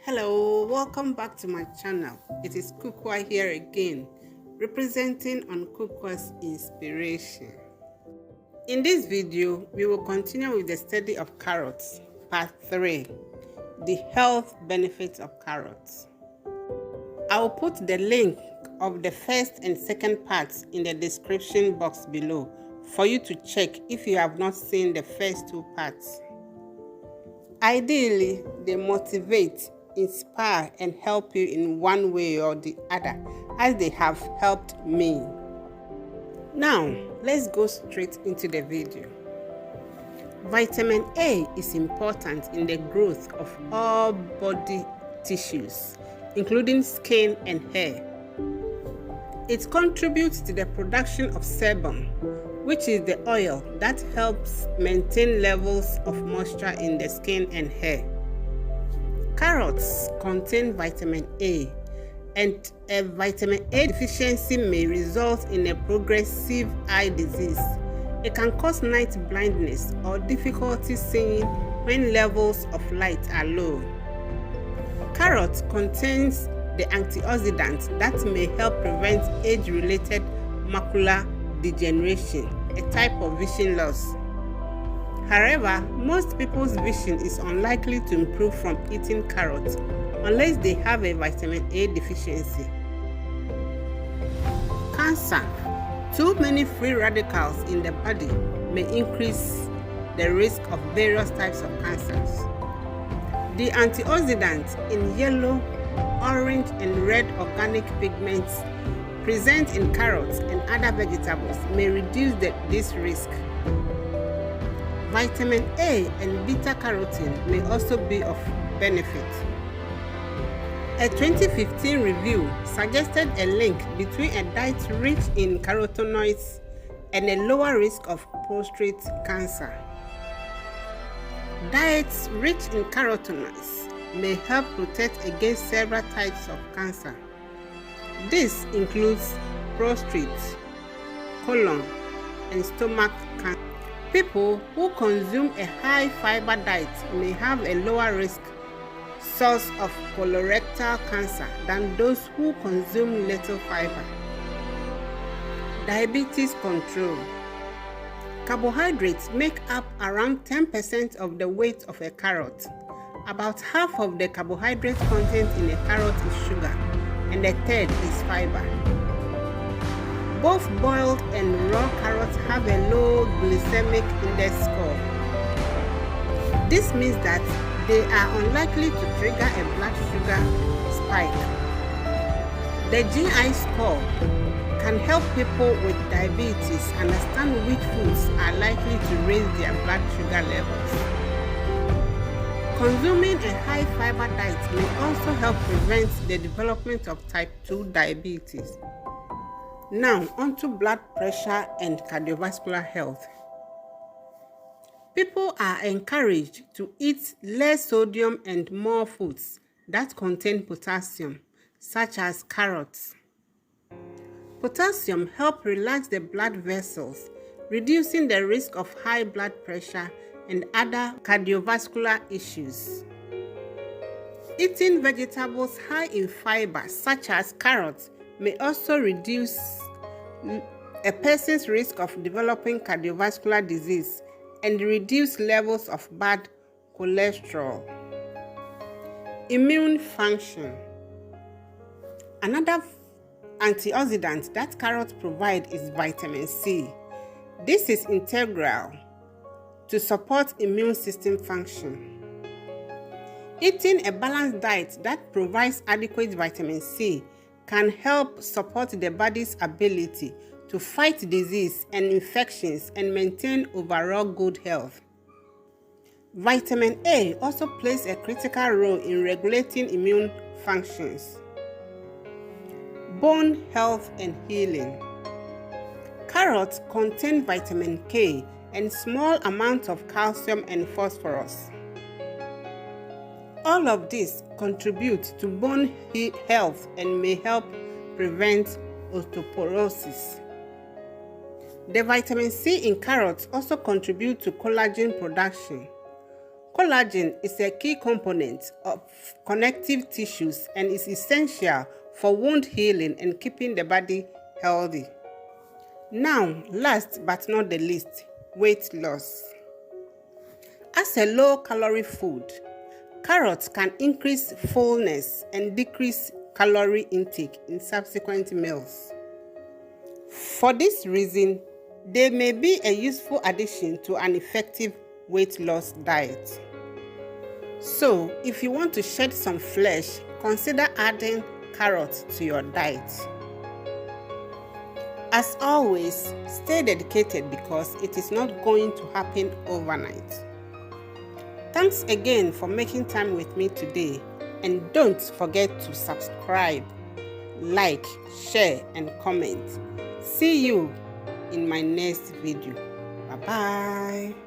Hello, welcome back to my channel. It is Kukua here again, representing on Kukua's inspiration. In this video, we will continue with the study of carrots, part 3, the health benefits of carrots. I will put the link of the first and second parts in the description box below for you to check if you have not seen the first two parts. Ideally, they motivate, inspire, and help you in one way or the other, as they have helped me. Now, let's go straight into the video. Vitamin A is important in the growth of all body tissues, including skin and hair. It contributes to the production of sebum, which is the oil that helps maintain levels of moisture in the skin and hair. Carrots contain vitamin A, and a vitamin A deficiency may result in a progressive eye disease. It can cause night blindness or difficulty seeing when levels of light are low. Carrot contains the antioxidants that may help prevent age-related macular degeneration, a type of vision loss. However, most people's vision is unlikely to improve from eating carrots unless they have a vitamin A deficiency. Cancer. Too many free radicals in the body may increase the risk of various types of cancers. The antioxidants in yellow, orange, and red organic pigments present in carrots and other vegetables may reduce this risk. Vitamin A and beta-carotene may also be of benefit. A 2015 review suggested a link between a diet rich in carotenoids and a lower risk of prostate cancer. Diets rich in carotenoids may help protect against several types of cancer. This includes prostate, colon, and stomach cancer. People who consume a high fiber diet may have a lower risk source of colorectal cancer than those who consume little fiber. Diabetes control. Carbohydrates make up around 10% of the weight of a carrot. About half of the carbohydrate content in a carrot is sugar, and a third is fiber. Both boiled and raw carrots have a low glycemic index score. This means that they are unlikely to trigger a blood sugar spike. The GI score can help people with diabetes understand which foods are likely to raise their blood sugar levels. Consuming a high fiber diet may also help prevent the development of type 2 diabetes. Now, onto blood pressure and cardiovascular health. People are encouraged to eat less sodium and more foods that contain potassium, such as carrots. Potassium helps relax the blood vessels, reducing the risk of high blood pressure and other cardiovascular issues. Eating vegetables high in fiber, such as carrots, may also reduce a person's risk of developing cardiovascular disease and reduce levels of bad cholesterol. Immune function. Another antioxidant that carrots provide is vitamin C. This is integral to support immune system function. Eating a balanced diet that provides adequate vitamin C can help support the body's ability to fight disease and infections and maintain overall good health. Vitamin A also plays a critical role in regulating immune functions. Bone health and healing. Carrots contain vitamin K and small amounts of calcium and phosphorus. All of this contributes to bone health and may help prevent osteoporosis. The vitamin C in carrots also contributes to collagen production. Collagen is a key component of connective tissues and is essential for wound healing and keeping the body healthy. Now, last but not the least, weight loss. As a low-calorie food, carrots can increase fullness and decrease calorie intake in subsequent meals. For this reason, they may be a useful addition to an effective weight loss diet. So, if you want to shed some flesh, consider adding carrots to your diet. As always, stay dedicated because it is not going to happen overnight. Thanks again for making time with me today, and don't forget to subscribe, like, share, and comment. See you in my next video. Bye-bye.